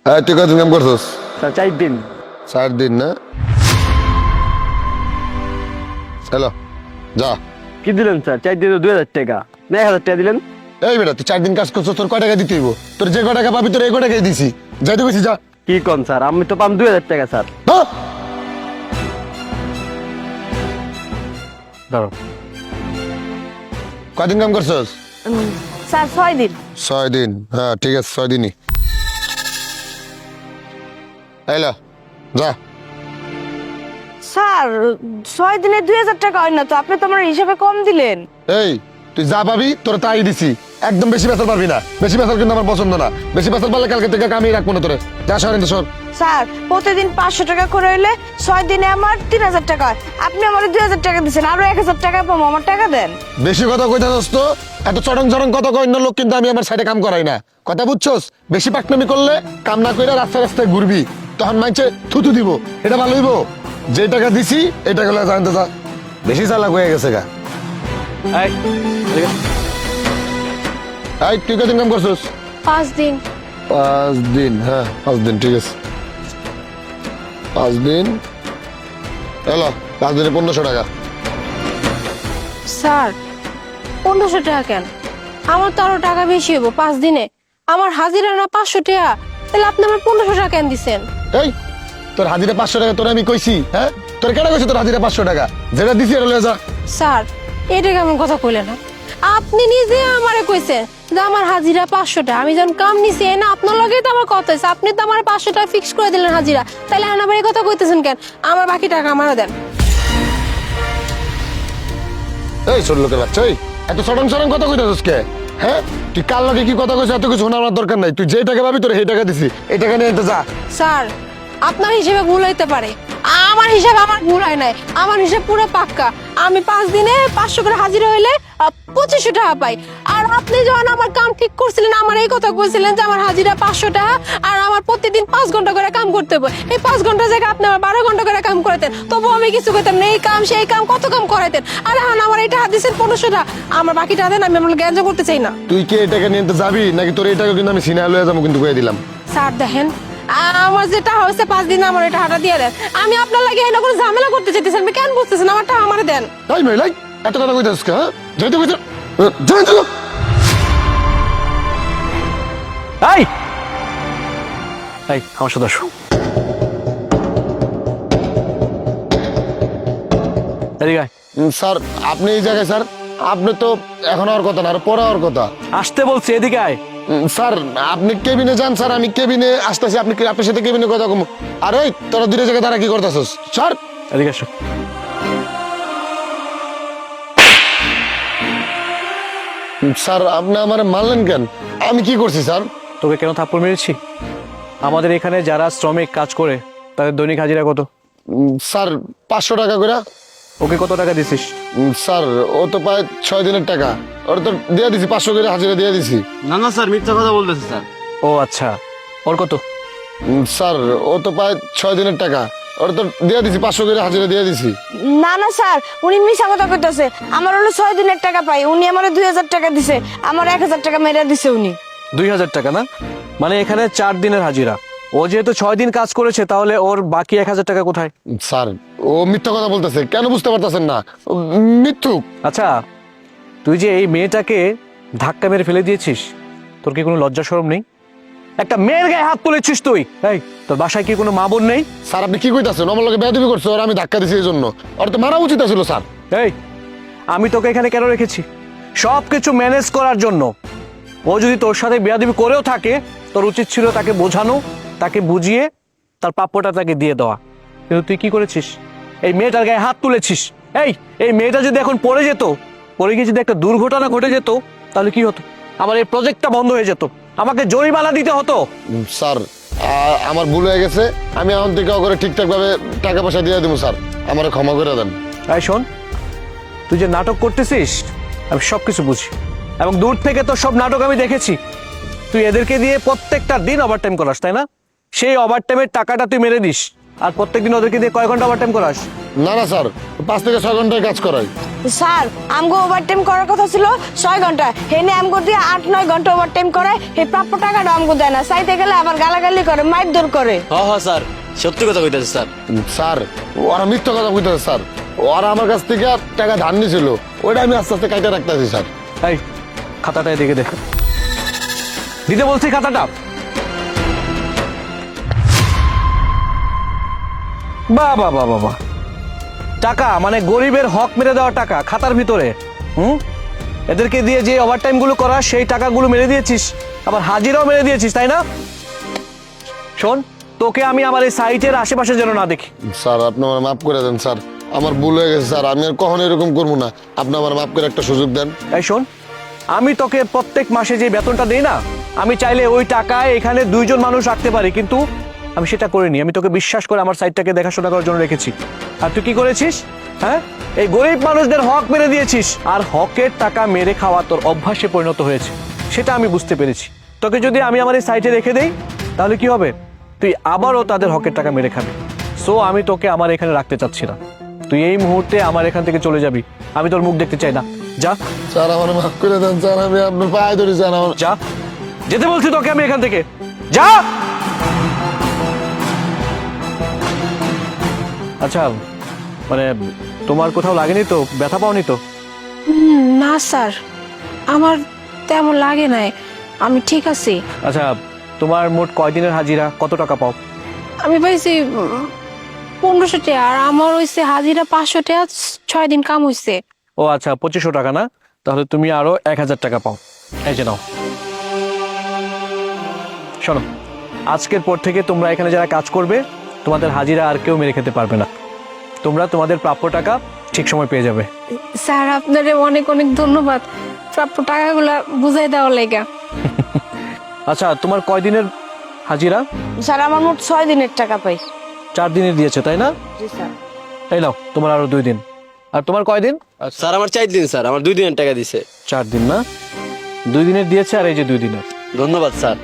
হ্যাঁ, তুই কতদিন কাম করছিস? স্যার 4 দিন। 4 দিন না? হ্যালো, যা। কি দিলেন স্যার? 4 দিনে 2000 টাকা না 1000 টাকা দিলেন? এই বেটা, তুই 4 দিন কাজ করছিস, তোর কয় টাকা দিতে হইব? তোর যে কয় টাকা পাবি তোর এই কয় টাকাই দিছি। যাইতে কইছি যা। কি কোন স্যার? আমি তো পাম 2000 টাকা স্যার। হ্যাঁ? ধরো। কয়দিন কাম করছিস? স্যার 6 দিন। 6 দিন। হ্যাঁ ঠিক আছে, 6 দিনই। এলো, যা। স্যার 6 দিনে 2000 টাকা হয় না তো, আপনি তো আমার হিসাবে কম দিলেন। এই, তুই যা পাবি তোর তাই দিছি। একদম বেশি বেসাল পারবি না। বেশি বেসাল কিন্তু আমার পছন্দ না। বেশি বেসাল পারলে কালকে থেকে কামিয়ে রাখবো না তোরে। যা সর এনে সর। স্যার প্রতিদিন 500 টাকা করে হইলে 6 দিনে আমার 3000 টাকা হয়। আপনি আমার 2000 টাকা দিচ্ছেন, আরো 1000 টাকা পাবো, আমার টাকা দেন। বেশি কথা কইতা দোস্ত, এত চরং চরং কথা কই অন্য লোক কিন্তু আমি আমার সাইডে কাম করাই না। কথা বুঝছস? বেশি পাকনামি করলে কাম না কইরা রাস্তায় রাস্তায় ঘুরবি, তখন মাইছে থুতু দিব। এটা ভালো হইব? যে টাকা দিছি এই টাকা লয়ে জানতে যা। বেশি চালাক হয়ে গেছে গা। এই এদিকে। এই, তুই কদিন কাম করছিস? 5 দিন। 5 দিন। হ্যাঁ 5 দিন ঠিক আছে। 5 দিন। এলো, 5 দিনে 1500 টাকা। স্যার 1500 টাকা কেন? আমার তো আরো টাকা বেশি হইব 5 দিনে। আমার হাজিরা না 500 টাকা, তাহলে আপনি আমার 1500 টাকা কেন দিচ্ছেন? এই, তোর হাজিরা 500 টাকা তোর আমি কইছি? হ্যাঁ, তোর কেন কইছি তোর হাজিরা 500 টাকা? যেটা দিছি এটা লয়ে যা। স্যার এটা কেমন কথা কইলেন না? আপনি নিজে আমারে কইছেন যে আমার হাজিরা 500 টাকা। আমি যখন কাম নিছি না আপনার লগেই তো আমার কথা হইছে। আপনি তো আমার 500 টাকা ফিক্স করে দিলেন হাজিরা, তাহলে এখন আবার এই কথা কইতেছেন কেন? আমার বাকি টাকা আমারও দেন। এই ছোট লোকের বাচ্চা, এই এত সরম সরম কথা কইতাছিস কে? হ্যাঁ, তুই কার লগে কি কথা কইছিস এত কিছু শোনা আমার দরকার নাই। তুই যে টাকা পাবি তোর সেই টাকা দিছি, এই টাকা নিয়ে এতে যা। স্যার আপনার হিসেবে ভুল হইতে পারে, আমার হিসাব আমার ভুল হয় নাই। আমার হিসাব পুরো পাক্কা। আমি 5 দিনে 500 করে হাজিরা হইলে 2500 টাকা পাই। আর আপনি যখন আমার কাম ঠিক করছিলেন আমার এই কথা কইছিলেন যে আমার হাজিরা 500 টাকা আর আমার প্রতিদিন 5 ঘন্টা করে কাম করতে হবে। এই 5 ঘন্টা জায়গায় আপনি আমার 12 ঘন্টা করে কাম করাতেন, তবু আমি কিছু কইতাম না। এই কাম সেই কাম কত কাম করাইতেন। আর এখন আমার এটা হাদিসের 1500 টাকা, আমার বাকি টাকা দেন। আমি আমার গ্যাঞ্জ করতে চাই না। তুই কি এই টাকা নিয়ে এতে যাবি নাকি তোর এই টাকা কিন্তু আমি সিনেমা লয়ে যাবো কিন্তু কয়ে দিলাম। স্যার দেখেন, আমার যেটা হয়েছে 5 দিন আমার এটা হাঁটা দিয়ে দেন। আমি আপনার লাগে এনে কোনো ঝামেলা করতে চাইতেছেন, আপনি কেন বুঝতেছেন? আমার টাকা আমারে দেন। তাই মেয়ে লাই এত কথা কইতাছিস কে? হ্যাঁ, যাইতে কইতে যাই তো। এই এই আমার সাথে আসো। এদিকে আয়। স্যার আপনি এই জায়গায় স্যার? আপনি তো এখন আর কথা না, আর পরে আর কথা। আসতে বলছি, এদিকে আয়। স্যার আপনি কেবিনে যান স্যার, আমি কেবিনে আসতেছি। আপনি আপনার সাথে কেবিনে কথা কম। আর ওই তোরা দূরে জায়গায় তারা কি করতেছিস স্যার? এদিকে আসো। স্যার আপনি আমার মারলেন কেন? আমি কি করছি স্যার? তোকে কেন থাপ্পড় মেরেছি? আমাদের এখানে যারা শ্রমিক কাজ করে তাদের দৈনিক হাজিরা কত? স্যার 500 টাকা করে। ওকে কত টাকা দিছিস? স্যার ও তো প্রায় 6 দিনের টাকা, ওর তো দিয়ে দিছি 500 করে হাজিরা দিয়ে দিছি। না না স্যার, মিথ্যা কথা বলতেছে স্যার। ও আচ্ছা, ওর কত? স্যার ও তো প্রায় 6 দিনের টাকা, ওর তো দিয়ে দিছি 500 করে হাজিরা দিয়ে দিছি। না না স্যার, উনি মিছা কথা কইতাছে। আমার হলো 6 দিনের টাকা পাই, উনি আমার 2000 টাকা দিছে, আমার 1000 টাকা মেরে দিছে উনি। 2000 টাকা না? মানে এখানে 4 দিনের হাজিরা। ও যেহেতু 6 দিন কাজ করেছে তাহলে ওর বাকি 1000 টাকা কোথায়? স্যার ও মিথ্যা কথা বলতেছে, কেন বুঝতে পারতেছেন না? ও মিথ্যুক। আচ্ছা, তুই যে এই মেয়েটাকে ধাক্কা মেরে ফেলে দিয়েছিস, তোর কি কোনো লজ্জা শরম নেই? একটা মেয়ের গায়ে হাত তুলেছিস তুই। এই তোর বাসায় কি কোনো মা বোন নেই? স্যার আপনি কি কইতাছেন? আমার লগে বেয়াদবি করছে, ওর আমি ধাক্কা দিছি এই জন্য। ওর তো মারা উচিত ছিল স্যার। এই আমি তোকে এখানে কেন রেখেছি? সব কিছু ম্যানেজ করার জন্য। ও যদি তোর সাথে বেয়াদবি করেও থাকে, তোর উচিত ছিল তাকে বোঝানো, তাকে বুঝিয়ে তার প্রাপ্যটা তাকে দিয়ে দেওয়া। কিন্তু তুই কি করেছিস? এই মেয়েটার গায়ে হাত তুলেছিস। এই মেয়েটা যদি এখন পড়ে যেত, পড়ে গিয়ে যদি একটা দুর্ঘটনা ঘটে যেত, তাহলে কি হতো? আমার এই প্রজেক্টটা বন্ধ হয়ে যেত, আমাকে জরিমানা দিতে হতো। স্যার আমার ভুল হয়ে গেছে, আমি এখন থেকে করে ঠিকঠাক ভাবে টাকা পয়সা দিয়ে দেবো স্যার, আমার ক্ষমা করে দেন। এই শোন, তুই যে নাটক করতেছিস আমি সব কিছু বুঝি, এবং দূর থেকে তো সব নাটক আমি দেখেছি। তুই এদেরকে দিয়ে প্রত্যেকটা দিন ওভারটাইম করাস, তাই না? সেই ওভারটাইমের টাকাটা তুই মেরে দিস। আর প্রত্যেকদিন ওদেরকে দিয়ে কয় ঘন্টা ওভারটাইম করাস? না না স্যার, 5 থেকে 6 ঘন্টায় কাজ করাই। স্যার আমগো ওভারটাইম করার কথা ছিল 6 ঘন্টা, হেনে আমগো দিয়ে 8-9 ঘন্টা ওভারটাইম করে, এই প্রাপ্য টাকাটা আমগো দেয় না, চাইতে গেলে আবার গালাগালি করে, মারধর করে। হ্যাঁ স্যার, সত্যি কথা কইতেছে স্যার। স্যার ওরা মিথ্যা কথা কইতেছে স্যার, ওরা আমার কাছ থেকে টাকা ধার নিয়েছিল, ওইটা আমি আস্তে আস্তে কাইটা রাখতেছি স্যার। এই খাতাটা এদিকে দেখ, দিতে বলছি খাতাটা। বাহ বাহ বাহ বাহ, টাকা মানে গরিবের হক মেরে দেওয়া টাকা খাতার ভিতরে। এদেরকে দিয়ে যে ওভারটাইম গুলো করা সেই টাকাগুলো মেরে দিয়েছিস, আবার হাজিরাও মেরে দিয়েছিস, তাই না? শোন, তোকে আমি আমার এই সাইটের আশেপাশে যেন না দেখি। স্যার আপনি আমার মাফ করে দেন স্যার, আমার ভুল হয়ে গেছে স্যার, আমি আর কখনো এরকম করবো না, আপনি আমার মাফ করে একটা সুযোগ দেন। এই শোন, আমি তোকে প্রত্যেক মাসে যে বেতনটা দিই না, আমি চাইলে ওই টাকায় এখানে 2 জন মানুষ রাখতে পারি, কিন্তু আমি সেটা করিনি। আমি তোকে বিশ্বাস করে আমার সাইটটাকে দেখাশোনা করার জন্য রেখেছি। আর তুই কি করেছিস? হ্যাঁ, এই গরিব মানুষদের হক মেরে দিয়েছিস, আর হকের টাকা মেরে খাওয়া তোর অভ্যাসে পরিণত হয়েছে, সেটা আমি বুঝতে পেরেছি। তোকে যদি আমি আমার এই সাইটে রেখে দেই তাহলে কি হবে? তুই আবারও তাদের হকের টাকা মেরে খাবি। সো আমি তোকে আমার এখানে রাখতে চাচ্ছি না, তুই এই মুহূর্তে আমার এখান থেকে চলে যাবি, আমি তোর মুখ দেখতে চাই না। যা স্যার আমার মাফ করে দেন স্যার, আমি আপনার পায়ে ধরি স্যার, আমার যা, যেতে বলছি তোকে আমি এখান থেকে, যা। আচ্ছা, মানে তোমার কোথাও লাগেনি তো, ব্যথা পাওনি তো? না স্যার, আমার তেমন লাগে নাই, আমি ঠিক আছি। আচ্ছা, তোমার মোট কয়দিনের হাজিরা, কত টাকা পাও? আমি পাইছি 1500 টাকা, আর আমার হইছে হাজিরা 500 টাকা, 6 দিন কাম হইছে। ও আচ্ছা, 2500 টাকা না? তাহলে তুমি আরো 1000 টাকা পাও। এই যে নাও। শোনো, আজকের পর থেকে তোমরা এখানে যারা কাজ করবে, তোমাদের হাজিরা আর কেউ মেরে খেতে পারবে না, তোমরা তোমাদের প্রাপ্য টাকা ঠিক সময় পেয়ে যাবে। স্যার আপনারে অনেক অনেক ধন্যবাদ, প্রাপ্য টাকাগুলা বুঝাই দেওয়ার লাগা। আচ্ছা, তোমার কয়দিনের হাজিরা? স্যার আমার মোট 6 দিনের টাকা পাই। 4 দিনের দিয়েছে তাই না? জি স্যার। এই নাও তোমার আরো 2 দিন। আর তোমার কয়দিন? স্যার আমার 4 দিন স্যার, আমার 2 দিনের টাকা দিছে। 4 দিন না, 2 দিনের দিয়েছে, আর এই যে 2 দিনের। ধন্যবাদ স্যার।